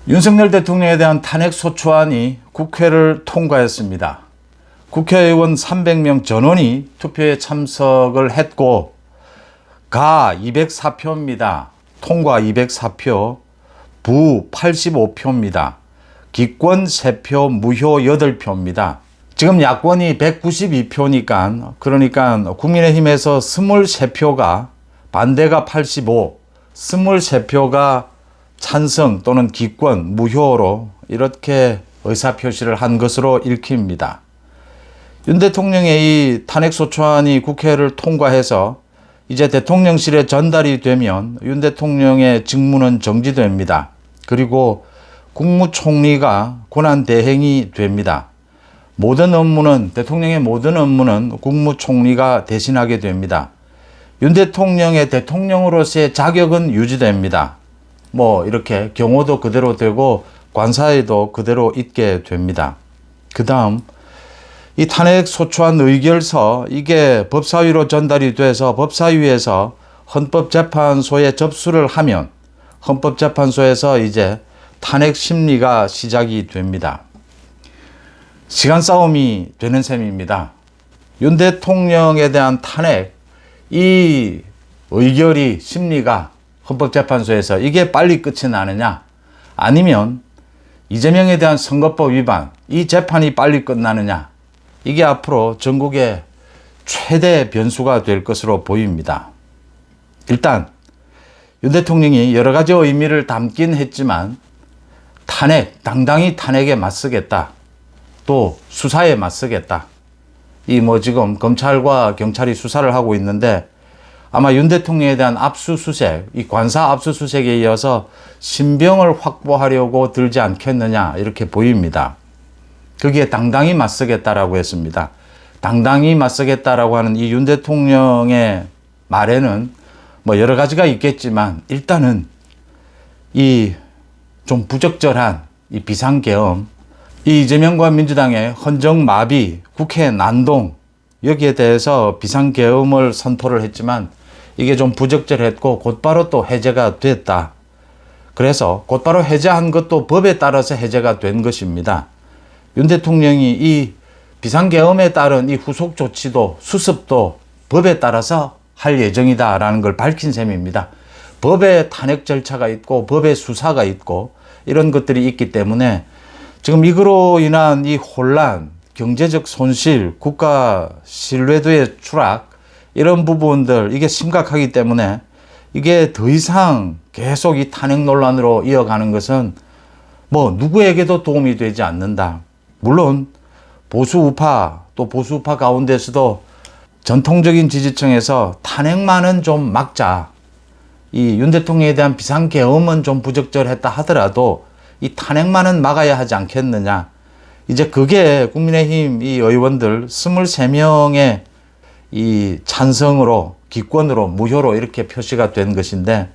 윤석열 대통령에 대한 탄핵소추안이 국회를 통과했습니다. 국회의원 300명 전원이 투표에 참석을 했고 가 204표입니다. 통과 204표, 부 85표입니다. 기권 3표, 무효 8표입니다. 지금 야권이 192표니까 그러니까 국민의힘에서 23표가 반대가 85, 23표가 찬성 또는 기권, 무효로 이렇게 의사표시를 한 것으로 읽힙니다. 윤 대통령의 이 탄핵소추안이 국회를 통과해서 이제 대통령실에 전달이 되면 윤 대통령의 직무는 정지됩니다. 그리고 국무총리가 권한대행이 됩니다. 대통령의 모든 업무는 국무총리가 대신하게 됩니다. 윤 대통령의 대통령으로서의 자격은 유지됩니다. 이렇게 경호도 그대로 되고 관사에도 그대로 있게 됩니다. 그 다음 이 탄핵소추안 의결서 이게 법사위로 전달이 돼서 법사위에서 헌법재판소에 접수를 하면 헌법재판소에서 이제 탄핵 심리가 시작이 됩니다. 시간 싸움이 되는 셈입니다. 윤 대통령에 대한 탄핵 이 의결이 심리가 헌법재판소에서 이게 빨리 끝이 나느냐 아니면 이재명에 대한 선거법 위반 이 재판이 빨리 끝나느냐 이게 앞으로 전국의 최대 변수가 될 것으로 보입니다. 일단 윤 대통령이 여러 가지 의미를 담긴 했지만 당당히 탄핵에 맞서겠다. 또 수사에 맞서겠다. 지금 검찰과 경찰이 수사를 하고 있는데 아마 윤 대통령에 대한 압수수색, 이 관사 압수수색에 이어서 신병을 확보하려고 들지 않겠느냐 이렇게 보입니다. 거기에 당당히 맞서겠다라고 했습니다. 당당히 맞서겠다라고 하는 이 윤 대통령의 말에는 여러 가지가 있겠지만 일단은 이 좀 부적절한 이 비상계엄, 이 이재명과 민주당의 헌정마비, 국회 난동 여기에 대해서 비상계엄을 선포를 했지만 이게 좀 부적절했고 곧바로 또 해제가 됐다. 그래서 곧바로 해제한 것도 법에 따라서 해제가 된 것입니다. 윤 대통령이 이 비상계엄에 따른 이 후속 조치도 수습도 법에 따라서 할 예정이다라는 걸 밝힌 셈입니다. 법에 탄핵 절차가 있고 법에 수사가 있고 이런 것들이 있기 때문에 지금 이거로 인한 이 혼란, 경제적 손실, 국가 신뢰도의 추락 이런 부분들 이게 심각하기 때문에 이게 더 이상 계속 이 탄핵 논란으로 이어가는 것은 누구에게도 도움이 되지 않는다. 물론 보수우파 또 보수우파 가운데서도 전통적인 지지층에서 탄핵만은 좀 막자. 이 윤 대통령에 대한 비상계엄은 좀 부적절했다 하더라도 이 탄핵만은 막아야 하지 않겠느냐. 이제 그게 국민의힘 이 의원들 23명의 이 찬성으로 기권으로 무효로 이렇게 표시가 된 것인데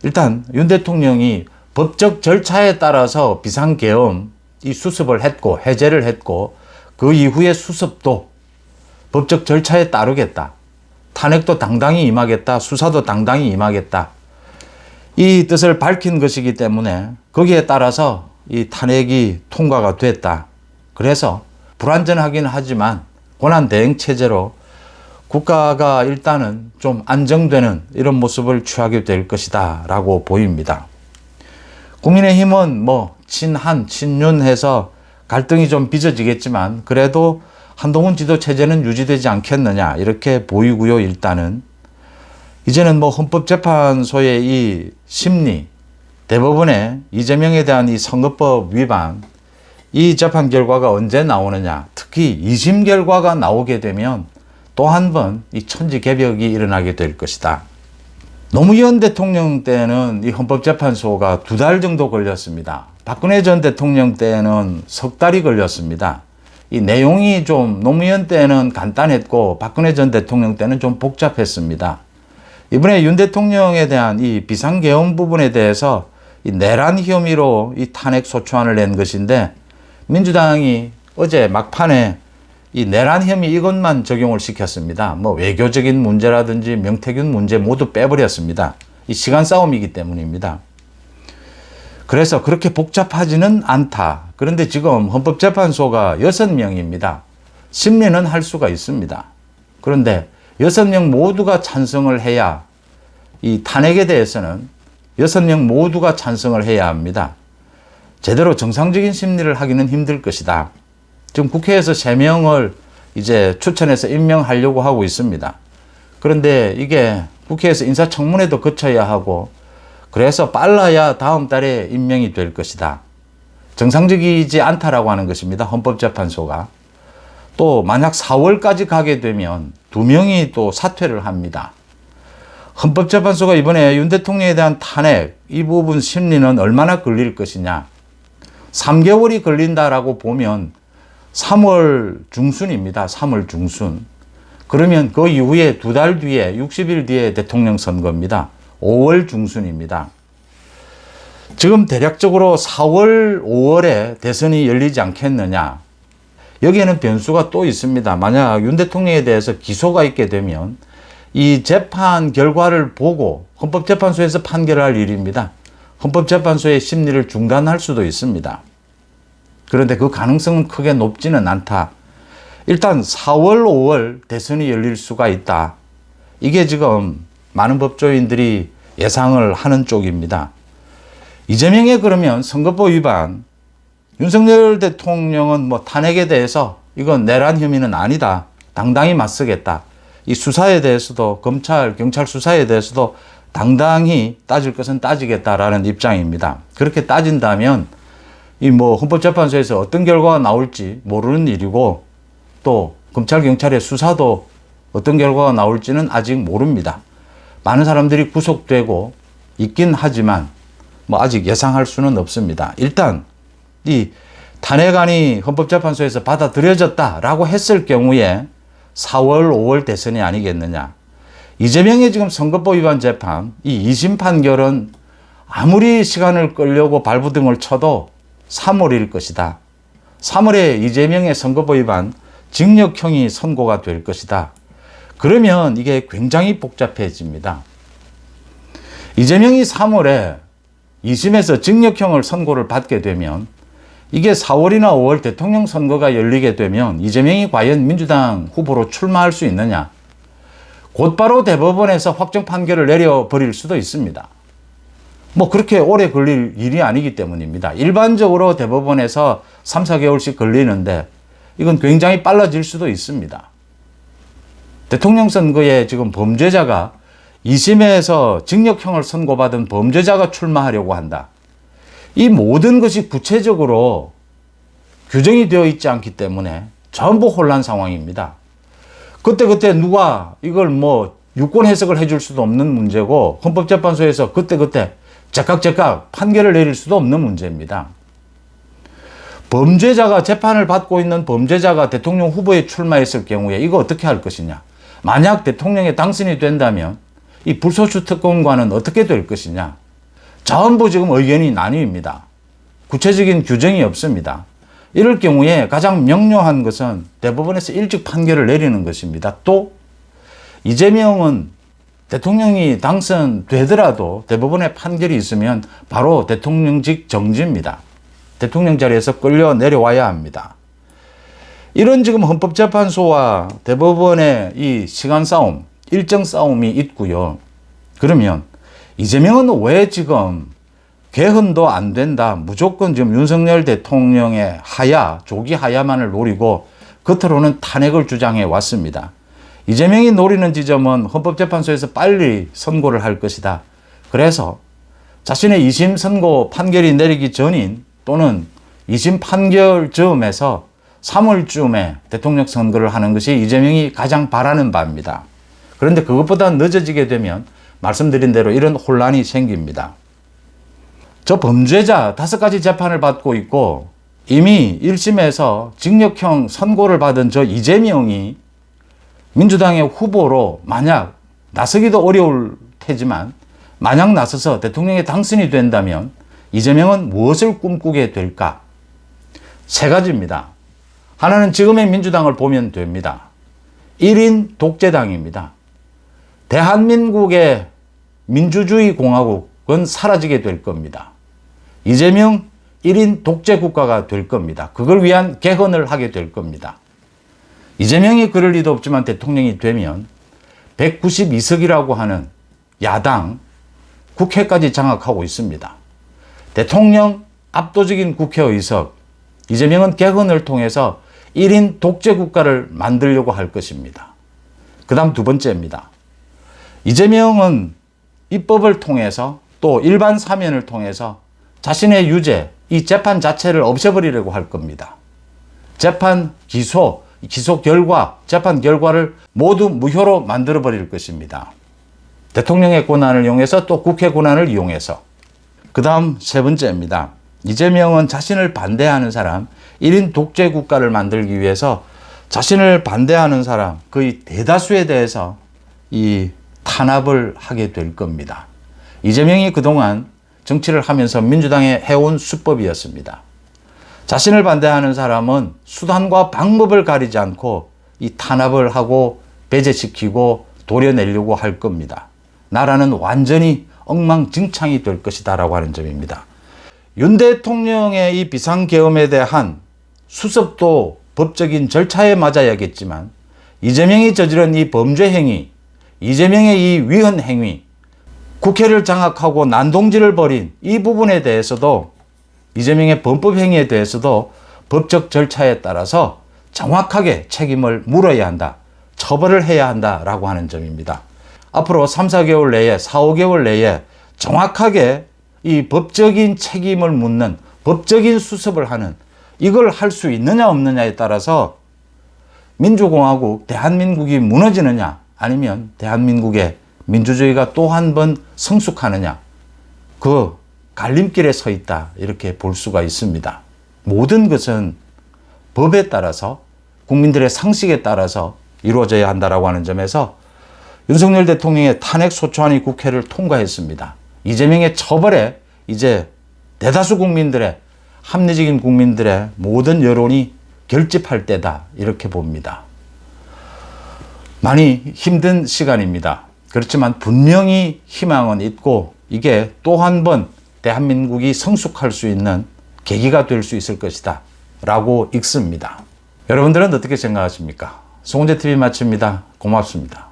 일단 윤 대통령이 법적 절차에 따라서 비상계엄 이 수습을 했고 해제를 했고 그 이후의 수습도 법적 절차에 따르겠다. 탄핵도 당당히 임하겠다. 수사도 당당히 임하겠다. 이 뜻을 밝힌 것이기 때문에 거기에 따라서 이 탄핵이 통과가 됐다. 그래서 불완전하긴 하지만 권한대행 체제로 국가가 일단은 좀 안정되는 이런 모습을 취하게 될 것이다 라고 보입니다. 국민의힘은 친한, 친윤 해서 갈등이 좀 빚어지겠지만 그래도 한동훈 지도체제는 유지되지 않겠느냐 이렇게 보이고요. 일단은 이제는 헌법재판소의 이 심리, 대법원의 이재명에 대한 이 선거법 위반 이 재판 결과가 언제 나오느냐 특히 2심 결과가 나오게 되면 또 한 번 이 천지개벽이 일어나게 될 것이다. 노무현 대통령 때는 이 헌법재판소가 2달 정도 걸렸습니다. 박근혜 전 대통령 때는 석 달이 걸렸습니다. 이 내용이 좀 노무현 때는 간단했고 박근혜 전 대통령 때는 좀 복잡했습니다. 이번에 윤 대통령에 대한 이 비상계엄 부분에 대해서 이 내란 혐의로 이 탄핵 소추안을 낸 것인데 민주당이 어제 막판에 이 내란 혐의 이것만 적용을 시켰습니다. 외교적인 문제라든지 명태균 문제 모두 빼버렸습니다. 이 시간 싸움이기 때문입니다. 그래서 그렇게 복잡하지는 않다. 그런데 지금 헌법재판소가 6명입니다. 심리는 할 수가 있습니다. 그런데 6명 모두가 찬성을 해야, 이 탄핵에 대해서는 6명 모두가 찬성을 해야 합니다. 제대로 정상적인 심리를 하기는 힘들 것이다. 지금 국회에서 3명을 이제 추천해서 임명하려고 하고 있습니다. 그런데 이게 국회에서 인사청문회도 거쳐야 하고, 그래서 빨라야 다음 달에 임명이 될 것이다. 정상적이지 않다라고 하는 것입니다. 헌법재판소가. 또 만약 4월까지 가게 되면 2명이 또 사퇴를 합니다. 헌법재판소가 이번에 윤 대통령에 대한 탄핵, 이 부분 심리는 얼마나 걸릴 것이냐. 3개월이 걸린다라고 보면 3월 중순입니다. 3월 중순. 그러면 그 이후에 2달 뒤에 60일 뒤에 대통령 선거입니다. 5월 중순입니다. 지금 대략적으로 4월, 5월에 대선이 열리지 않겠느냐. 여기에는 변수가 또 있습니다. 만약 윤 대통령에 대해서 기소가 있게 되면 이 재판 결과를 보고 헌법재판소에서 판결할 일입니다. 헌법재판소의 심리를 중단할 수도 있습니다. 그런데 그 가능성은 크게 높지는 않다. 일단 4월, 5월 대선이 열릴 수가 있다. 이게 지금 많은 법조인들이 예상을 하는 쪽입니다. 이재명의 그러면 선거법 위반, 윤석열 대통령은 뭐 탄핵에 대해서 이건 내란 혐의는 아니다. 당당히 맞서겠다. 이 수사에 대해서도 검찰, 경찰 수사에 대해서도 당당히 따질 것은 따지겠다라는 입장입니다. 그렇게 따진다면 이 뭐 헌법재판소에서 어떤 결과가 나올지 모르는 일이고, 또 검찰, 경찰의 수사도 어떤 결과가 나올지는 아직 모릅니다. 많은 사람들이 구속되고 있긴 하지만 뭐 아직 예상할 수는 없습니다. 일단 이 탄핵안이 헌법재판소에서 받아들여졌다라고 했을 경우에 4월, 5월 대선이 아니겠느냐. 이재명의 지금 선거법 위반 재판, 이 2심 판결은 아무리 시간을 끌려고 발부등을 쳐도 3월일 것이다. 3월에 이재명의 선거법 위반 징역형이 선고가 될 것이다. 그러면 이게 굉장히 복잡해집니다. 이재명이 3월에 2심에서 징역형을 선고를 받게 되면 이게 4월이나 5월 대통령 선거가 열리게 되면 이재명이 과연 민주당 후보로 출마할 수 있느냐. 곧바로 대법원에서 확정 판결을 내려버릴 수도 있습니다. 뭐 그렇게 오래 걸릴 일이 아니기 때문입니다. 일반적으로 대법원에서 3, 4개월씩 걸리는데 이건 굉장히 빨라질 수도 있습니다. 대통령 선거에 지금 범죄자가 2심에서 징역형을 선고받은 범죄자가 출마하려고 한다. 이 모든 것이 구체적으로 규정이 되어 있지 않기 때문에 전부 혼란 상황입니다. 그때 누가 이걸 뭐 유권 해석을 해줄 수도 없는 문제고, 헌법재판소에서 그때 제깍제깍 판결을 내릴 수도 없는 문제입니다. 범죄자가, 재판을 받고 있는 범죄자가 대통령 후보에 출마했을 경우에 이거 어떻게 할 것이냐. 만약 대통령에 당선이 된다면 이 불소추 특권과는 어떻게 될 것이냐. 전부 지금 의견이 나뉩니다. 구체적인 규정이 없습니다. 이럴 경우에 가장 명료한 것은 대법원에서 일찍 판결을 내리는 것입니다. 또 이재명은 대통령이 당선되더라도 대법원의 판결이 있으면 바로 대통령직 정지입니다. 대통령 자리에서 끌려 내려와야 합니다. 이런 지금 헌법재판소와 대법원의 이 시간 싸움, 일정 싸움이 있고요. 그러면 이재명은 왜 지금 개헌도 안 된다, 무조건 지금 윤석열 대통령의 하야, 조기 하야만을 노리고 겉으로는 탄핵을 주장해 왔습니다. 이재명이 노리는 지점은 헌법재판소에서 빨리 선고를 할 것이다. 그래서 자신의 2심 선고 판결이 내리기 전인 또는 2심 판결 즈음에서 3월쯤에 대통령 선거를 하는 것이 이재명이 가장 바라는 바입니다. 그런데 그것보다 늦어지게 되면 말씀드린 대로 이런 혼란이 생깁니다. 저 범죄자 5가지 재판을 받고 있고 이미 1심에서 징역형 선고를 받은 저 이재명이 민주당의 후보로 만약 나서기도 어려울 테지만 만약 나서서 대통령에 당선이 된다면 이재명은 무엇을 꿈꾸게 될까? 3가지입니다. 하나는 지금의 민주당을 보면 됩니다. 1인 독재당입니다. 대한민국의 민주주의 공화국은 사라지게 될 겁니다. 이재명 1인 독재 국가가 될 겁니다. 그걸 위한 개헌을 하게 될 겁니다. 이재명이 그럴 리도 없지만 대통령이 되면 192석이라고 하는 야당 국회까지 장악하고 있습니다. 대통령 압도적인 국회의석, 이재명은 개헌을 통해서 1인 독재 국가를 만들려고 할 것입니다. 그 다음 두 번째입니다. 이재명은 입법을 통해서 또 일반 사면을 통해서 자신의 유죄, 이 재판 자체를 없애버리려고 할 겁니다. 재판 기소 결과, 재판 결과를 모두 무효로 만들어버릴 것입니다. 대통령의 권한을 이용해서 또 국회 권한을 이용해서. 그 다음 세 번째입니다. 이재명은 자신을 반대하는 사람, 1인 독재 국가를 만들기 위해서 자신을 반대하는 사람, 거의 대다수에 대해서 이 탄압을 하게 될 겁니다. 이재명이 그동안 정치를 하면서 민주당에 해온 수법이었습니다. 자신을 반대하는 사람은 수단과 방법을 가리지 않고 이 탄압을 하고 배제시키고 도려내려고 할 겁니다. 나라는 완전히 엉망진창이 될 것이다 라고 하는 점입니다. 윤 대통령의 이 비상계엄에 대한 수습도 법적인 절차에 맞아야겠지만 이재명이 저지른 이 범죄 행위, 이재명의 이 위헌 행위, 국회를 장악하고 난동질을 벌인 이 부분에 대해서도 이재명의 범법 행위에 대해서도 법적 절차에 따라서 정확하게 책임을 물어야 한다. 처벌을 해야 한다라고 하는 점입니다. 앞으로 3, 4개월 내에 4, 5개월 내에 정확하게 이 법적인 책임을 묻는 법적인 수습을 하는 이걸 할 수 있느냐 없느냐에 따라서 민주공화국 대한민국이 무너지느냐 아니면 대한민국의 민주주의가 또 한 번 성숙하느냐 그 갈림길에 서 있다 이렇게 볼 수가 있습니다. 모든 것은 법에 따라서 국민들의 상식에 따라서 이루어져야 한다라고 하는 점에서 윤석열 대통령의 탄핵 소추안이 국회를 통과했습니다. 이재명의 처벌에 이제 대다수 국민들의 합리적인 국민들의 모든 여론이 결집할 때다 이렇게 봅니다. 많이 힘든 시간입니다. 그렇지만 분명히 희망은 있고 이게 또 한 번 대한민국이 성숙할 수 있는 계기가 될 수 있을 것이다 라고 읽습니다. 여러분들은 어떻게 생각하십니까? 송은재TV 마칩니다. 고맙습니다.